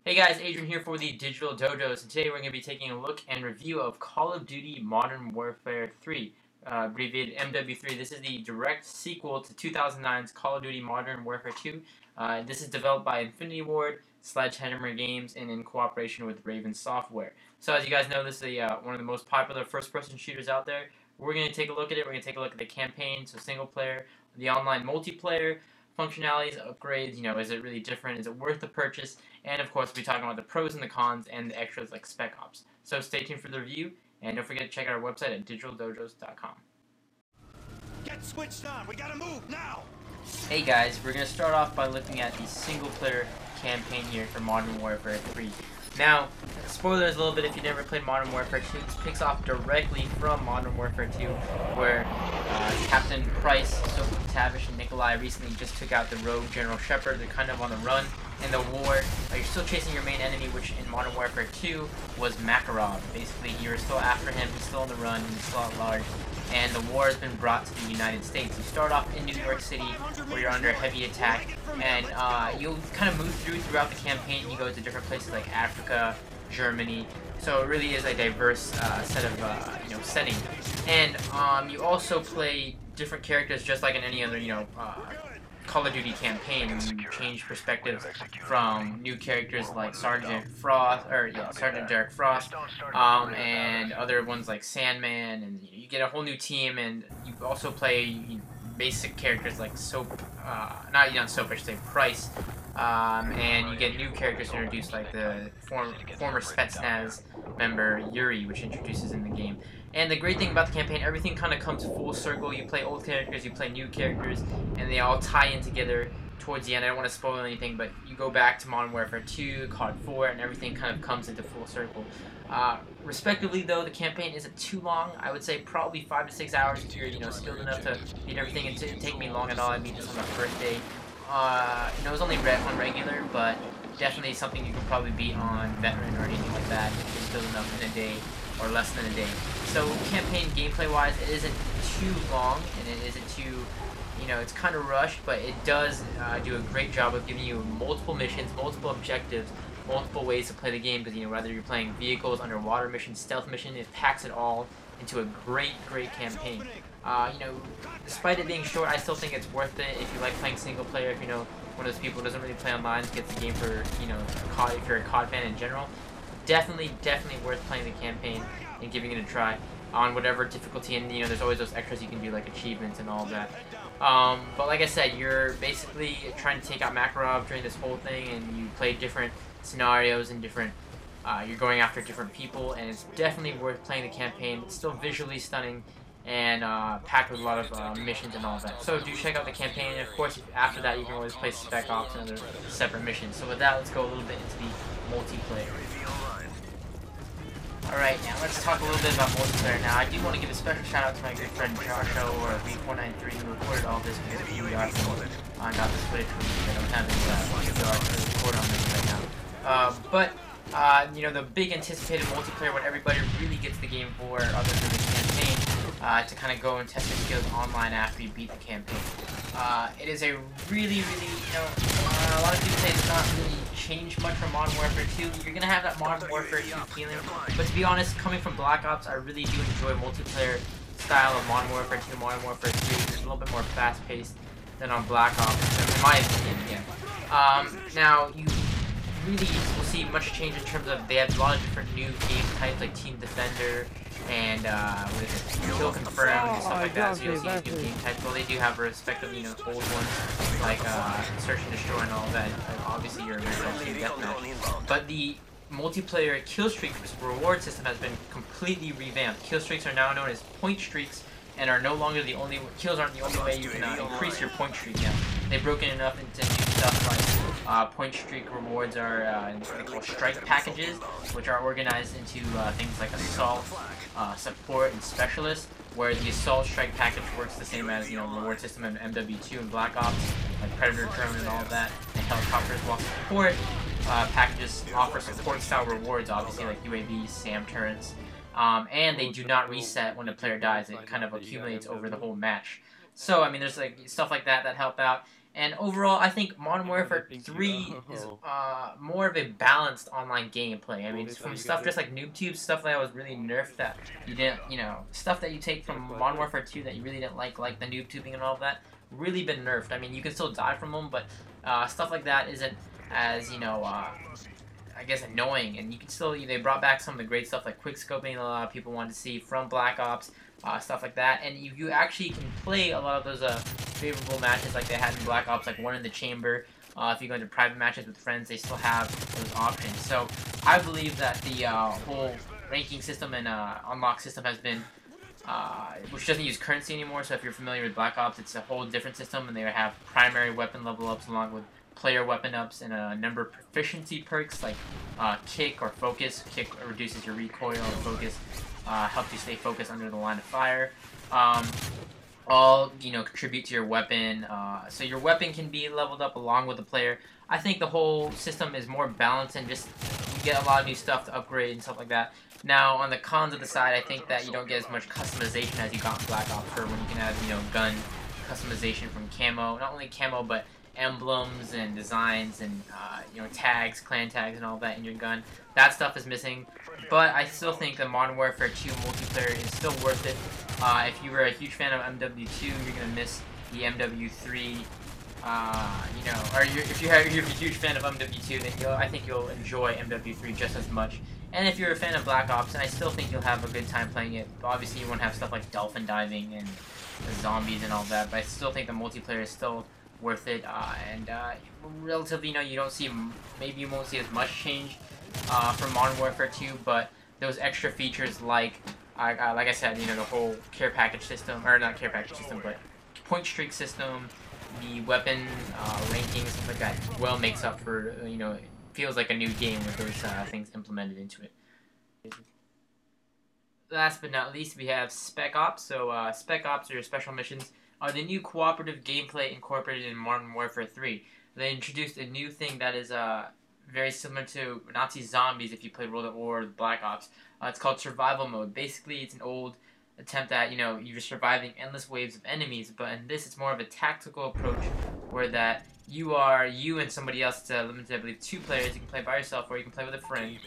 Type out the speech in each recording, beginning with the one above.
Hey guys, Adrian here for the Digital Dojos, and today we're going to be taking a look and review of Call of Duty Modern Warfare 3, abbreviated MW3. This is the direct sequel to 2009's Call of Duty Modern Warfare 2. This is developed by Infinity Ward, Sledgehammer Games, and in cooperation with Raven Software. So as you guys know, this is one of the most popular first-person shooters out there. We're going to take a look at it. We're going to take a look at the campaign, so single player, the online multiplayer, functionalities, upgrades, is it really different? Is it worth the purchase? And of course, we'll be talking about the pros and the cons and the extras like Spec Ops. So stay tuned for the review, and don't forget to check out our website at digitaldojos.com. Get switched on! We gotta move now! Hey guys, we're going to start off by looking at the single player campaign here for Modern Warfare 3. Now, spoilers a little bit if you never played Modern Warfare 2, this picks off directly from Modern Warfare 2, where Captain Price, Sophie Tavish, and Nikolai recently just took out the rogue General Shepard. They're kind of on the run in the war. You're still chasing your main enemy, which in Modern Warfare 2 was Makarov. Basically, you're still after him, he's still on the run, he's still at large, and the war has been brought to the United States. You start off in New York City, where you're under heavy attack, and you'll kind of move throughout the campaign. You go to different places like Africa, Germany, so it really is a diverse set of setting. And you also play different characters just like in any other Call of Duty campaign. You change perspectives from new characters like Sergeant Derek Frost, and other ones like Sandman, and you get a whole new team. And you also play basic characters like Price, and you get new characters introduced like the former Spetsnaz member Yuri, which introduces in the game. And the great thing about the campaign, everything kind of comes full circle. You play old characters, you play new characters, and they all tie in together towards the end. I don't want to spoil anything, but you go back to Modern Warfare 2, COD 4, and everything kind of comes into full circle. Respectively, though, the campaign isn't too long. I would say probably 5 to 6 hours if you're skilled enough to beat everything. It didn't take me long at all. I beat this on the first day. It was only on regular, but definitely something you could probably beat on veteran or anything like that if you're skilled enough in a day or less than a day. So campaign gameplay-wise, it isn't too long, and it isn't too, it's kind of rushed, but it does do a great job of giving you multiple missions, multiple objectives, multiple ways to play the game, because whether you're playing vehicles, underwater missions, stealth mission, it packs it all into a great campaign. Despite it being short, I still think it's worth it if you like playing single player. If one of those people who doesn't really play online, gets the game for COD, if you're a COD fan in general, definitely worth playing the campaign and giving it a try on whatever difficulty. And there's always those extras you can do, like achievements and all of that. But like I said, you're basically trying to take out Makarov during this whole thing, and you play different scenarios and different. You're going after different people, and it's definitely worth playing the campaign. It's still visually stunning and packed with a lot of missions and all that. So do check out the campaign, and of course after that you can always play Spec Ops and other separate missions. So with that, let's go a little bit into the multiplayer. Alright, now let's talk a little bit about multiplayer. Now, I do want to give a special shout out to my good friend Joshua, or V493, who recorded all this because he got this footage from me. I don't have any to record on this right now. The big anticipated multiplayer, what everybody really gets the game for, other than the campaign, to kind of go and test your skills online after you beat the campaign. It is a really, a lot of people say it's not really changed much from Modern Warfare 2. You're going to have that Modern Warfare 2 feeling, but to be honest, coming from Black Ops, I really do enjoy multiplayer style of Modern Warfare 2, Modern Warfare 3. It's a little bit more fast-paced than on Black Ops, in my opinion, yeah. Now, you really will see much change in terms of, they have a lot of different new game types, like Team Defender, and Kill Confirmed and stuff like that. So you'll see these new game types. Well, they do have respective, old ones like Search and Destroy and all that. Obviously, your original Team Deathmatch. But the multiplayer kill streak reward system has been completely revamped. Kill streaks are now known as point streaks, and are no longer the only kills. Aren't the only way you can increase your point streak now. They've broken it up into new stuff like point streak rewards are what they call strike packages, which are organized into things like assault, support, and specialist. Where the assault strike package works the same as reward system in MW2 and Black Ops, like Predator drone and all of that. And helicopters, while support packages offer support style rewards, obviously like UAVs, SAM turrets. And they do not reset when a player dies. It kind of accumulates over the whole match. So I mean, there's like stuff like that that help out. And overall, I think Modern Warfare 3 is more of a balanced online gameplay. I mean, it's from stuff just like NoobTube, stuff that was really nerfed that you didn't, stuff that you take from Modern Warfare 2 that you really didn't like the NoobTubing and all of that, really been nerfed. I mean, you can still die from them, but stuff like that isn't as, I guess annoying, and you can still, they brought back some of the great stuff like quickscoping that a lot of people wanted to see from Black Ops, stuff like that, and you actually can play a lot of those favorable matches like they had in Black Ops, like One in the Chamber. If you go into private matches with friends, they still have those options. So I believe that the whole ranking system and unlock system has been, which doesn't use currency anymore, so if you're familiar with Black Ops, it's a whole different system, and they have primary weapon level ups along with player weapon ups and a number of proficiency perks like kick or focus. Kick reduces your recoil, and focus helps you stay focused under the line of fire. All contribute to your weapon, so your weapon can be leveled up along with the player. I think the whole system is more balanced and just you get a lot of new stuff to upgrade and stuff like that. Now on the cons of the side, I think that you don't get as much customization as you got in Black Ops, when you can have gun customization from camo, not only camo but emblems and designs and tags, clan tags and all that in your gun. That stuff is missing, but I still think the Modern Warfare 2 multiplayer is still worth it. If you were a huge fan of MW2, you're gonna miss the MW3. Or if you're a huge fan of MW2, then I think you'll enjoy MW3 just as much. And if you're a fan of Black Ops, and I still think you'll have a good time playing it. Obviously, you won't have stuff like dolphin diving and the zombies and all that, but I still think the multiplayer is still worth it, and relatively, you don't see, maybe you won't see as much change from Modern Warfare 2, but those extra features like I said, the whole care package system, or not care package system, but point streak system, the weapon rankings, stuff like that, well makes up for, it feels like a new game with those things implemented into it. Last but not least, we have Spec Ops. So Spec Ops, or your special missions, are the new cooperative gameplay incorporated in Modern Warfare 3. They introduced a new thing that is very similar to Nazi zombies if you played World at War or Black Ops. It's called Survival Mode. Basically, it's an old attempt at, you're surviving endless waves of enemies, but in this, it's more of a tactical approach where that you and somebody else, it's limited, I believe, 2 players. You can play by yourself or you can play with a friend.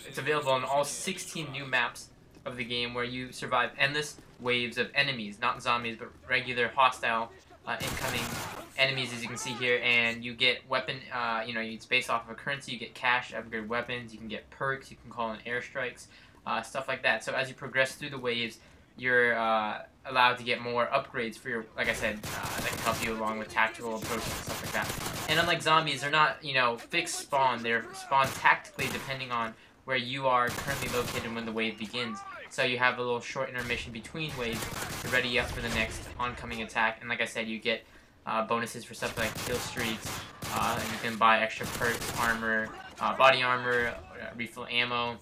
It's available on all 16 new maps of the game where you survive endless waves of enemies, not zombies, but regular hostile incoming enemies, as you can see here, and you get weapon, it's based off of a currency. You get cash, upgrade weapons, you can get perks, you can call in airstrikes, stuff like that. So as you progress through the waves, you're allowed to get more upgrades for your, like I said, that can help you along with tactical approaches and stuff like that. And unlike zombies, they're not, fixed spawn. They're spawned tactically depending on where you are currently located when the wave begins. So you have a little short intermission between waves to ready up for the next oncoming attack. And like I said, you get bonuses for stuff like kill streaks. And you can buy extra perks, armor, body armor, refill ammo,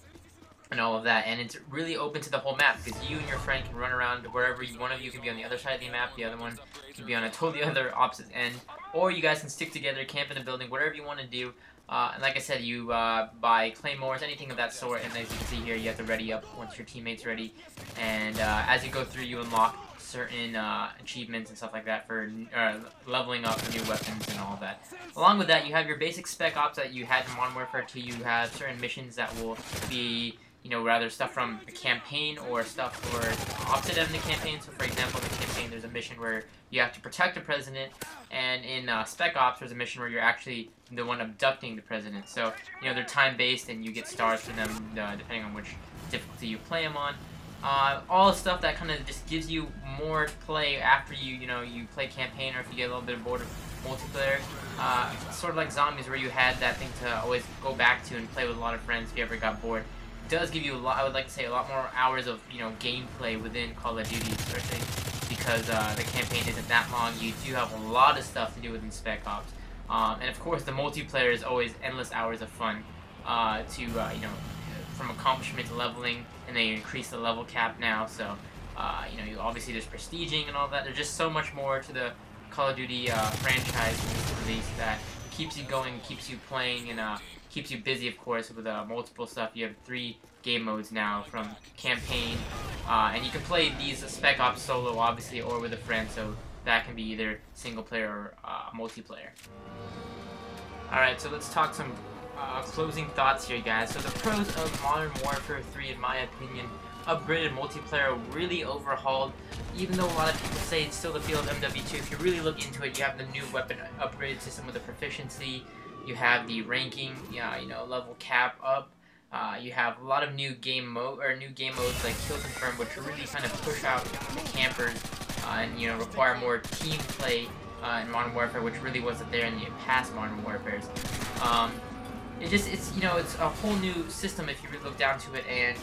and all of that. And it's really open to the whole map because you and your friend can run around wherever one of you can be on the other side of the map, the other one can be on a totally other opposite end, or you guys can stick together, camp in a building, whatever you want to do. And like I said, you buy claymores, anything of that sort, and as you can see here, you have to ready up once your teammate's ready. And as you go through, you unlock certain achievements and stuff like that for leveling up new weapons and all of that. Along with that, you have your basic Spec Ops that you had in Modern Warfare 2. You have certain missions that will be, rather stuff from the campaign or stuff for opposite end of the campaign. So for example, in the campaign, there's a mission where you have to protect the president, and in Spec Ops, there's a mission where you're actually the one abducting the president. So, they're time-based, and you get stars for them depending on which difficulty you play them on. All the stuff that kind of just gives you more to play after you play campaign, or if you get a little bit bored of multiplayer. Sort of like zombies, where you had that thing to always go back to and play with a lot of friends if you ever got bored. It does give you I would like to say, a lot more hours of gameplay within Call of Duty, especially because the campaign isn't that long. You do have a lot of stuff to do within Spec Ops, and of course the multiplayer is always endless hours of fun. From accomplishment to leveling, and they increase the level cap now. So obviously there's prestiging and all that. There's just so much more to the Call of Duty franchise release that keeps you going, keeps you playing, and keeps you busy, of course, with multiple stuff. You have 3 game modes now, from campaign, and you can play these Spec Ops solo, obviously, or with a friend, so that can be either single player or multiplayer. Alright, so let's talk some closing thoughts here, guys. So the pros of Modern Warfare 3, in my opinion: upgraded multiplayer, really overhauled. Even though a lot of people say it's still the feel of MW2, if you really look into it, you have the new weapon upgrade system with the proficiency, you have the ranking, level cap up, you have a lot of new game modes like Kill Confirm, which really kind of push out the campers and require more team play in Modern Warfare, which really wasn't there in the past Modern Warfares. It's a whole new system if you really look down to it, and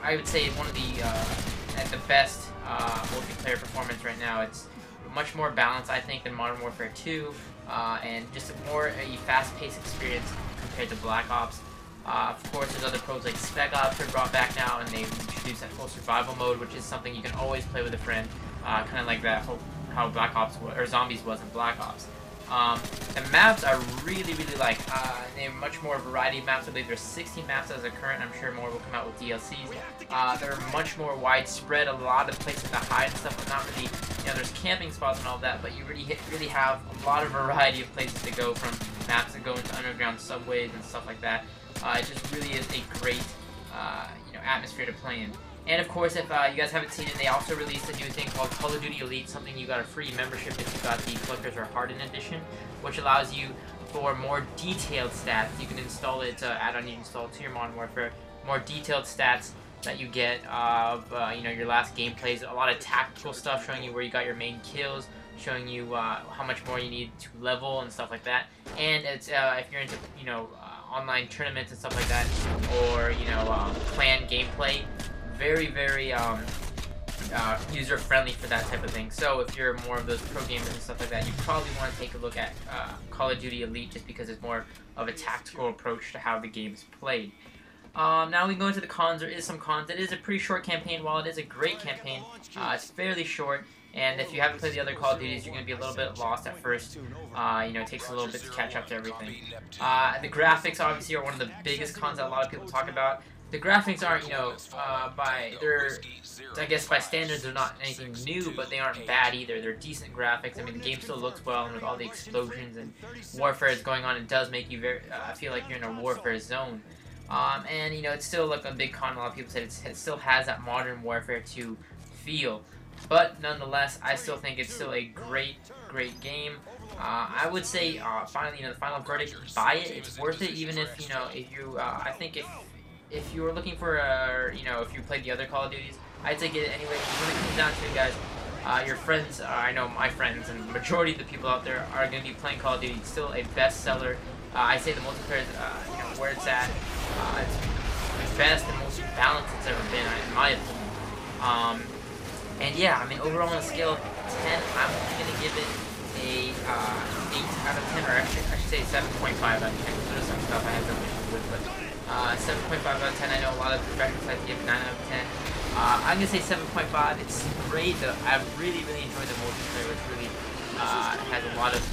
I would say one of the best multiplayer performance right now. It's much more balanced, I think, than Modern Warfare 2, and just a fast-paced experience compared to Black Ops. Of course, there's other pros like Spec Ops are brought back now, and they've introduced that full survival mode, which is something you can always play with a friend, kind of like how Black Ops or Zombies was in Black Ops. The maps I really like. They're much more variety of maps. I believe there's 16 maps as a current. I'm sure more will come out with DLCs. They're much more widespread. A lot of places to hide and stuff, but not really. There's camping spots and all that, but you really have a lot of variety of places to go, from maps that go into underground subways and stuff like that. It just really is a great, atmosphere to play in. And of course, if you guys haven't seen it, they also released a new thing called Call of Duty Elite, something you got a free membership if you got the Collectors or Hardened Edition, which allows you for more detailed stats. You can install it, add-on you install to your Modern Warfare, more detailed stats that you get of, your last gameplays. A lot of tactical stuff showing you where you got your main kills, showing you how much more you need to level and stuff like that. And it's if you're into, online tournaments and stuff like that, or, clan gameplay, very user-friendly for that type of thing. So if you're more of those pro gamers and stuff like that, you probably want to take a look at Call of Duty Elite, just because it's more of a tactical approach to how the game is played. Now we can go into the cons. There is some cons. It is a pretty short campaign. While it is a great campaign, it's fairly short. And if you haven't played the other Call of Duties, you're going to be a little bit lost at first. It takes a little bit to catch up to everything. The graphics, obviously, are one of the biggest cons that a lot of people talk about. The graphics aren't, I guess by standards, they're not anything new, but they aren't bad either. They're decent graphics. I mean, the game still looks well, and with all the explosions and warfare is going on, it does make you feel like you're in a warfare zone. And, it's still like a big con. A lot of people said it still has that Modern Warfare 2 feel. But nonetheless, I still think it's still a great game. I would say, finally, the final verdict: buy it. It's worth it, even if I think if you were looking for if you played the other Call of Duties, I'd say get it anyway. When it comes down to it, guys, your friends, I know my friends and the majority of the people out there are going to be playing Call of Duty. It's still a bestseller. I say the multiplayer is, where it's at. It's the best and most balanced it's ever been, in my opinion. And yeah, I mean, overall on a scale of 10, I'm going to give it a 8 out of 10, or actually, I should say 7.5 out of 10, because there's some stuff I have no issues with, but 7.5 out of 10. I know a lot of professionals like to give 9 out of 10. I'm going to say 7.5. It's great, though. I really enjoyed the multiplayer, which really has a lot of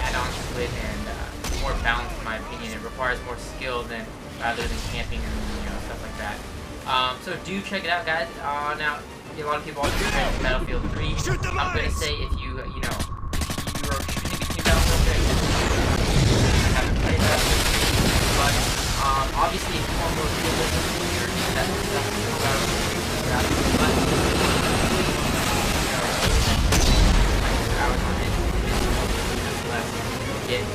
add-ons to it, and more balanced, in my opinion. It requires more skill rather than camping and stuff like that. So do check it out, guys. Now, a lot of people also compare to Battlefield 3. I'm going to say if you're shooting between Battlefield 3, I haven't played that, but obviously if you want more realism here, that's Battlefield 3, but I was on it, less get